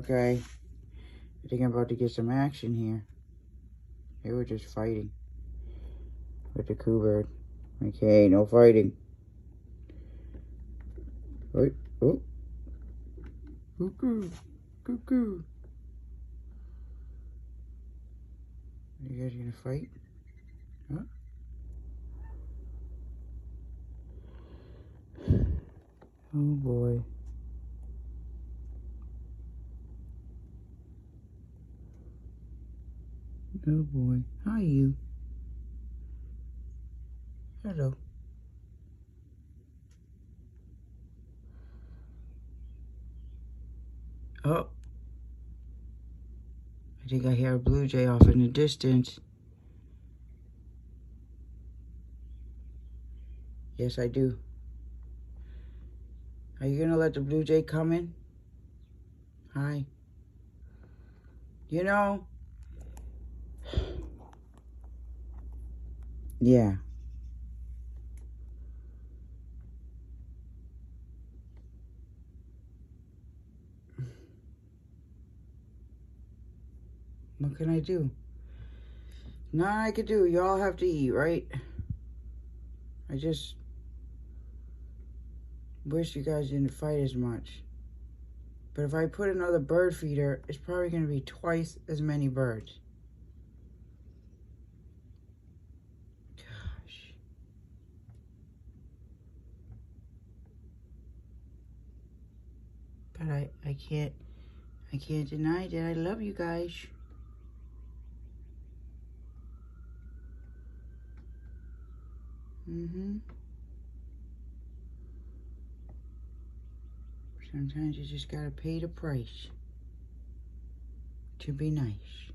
Okay. I think I'm about to get some action here. They were just fighting with the Coo Bird. Okay, no fighting. Wait, oh. Cuckoo. Cuckoo. You guys gonna fight? Huh? Oh boy. Oh boy. Hi, you. Hello. Oh. I think I hear a blue jay off in the distance. Yes, I do. Are you gonna let the blue jay come in? Hi. You know, yeah. What can I do? Nothing I could do. Y'all have to eat, right? I just wish you guys didn't fight as much. But if I put another bird feeder, it's probably going to be twice as many birds. Gosh. But I can't deny that I love you guys. Sometimes you just gotta pay the price to be nice.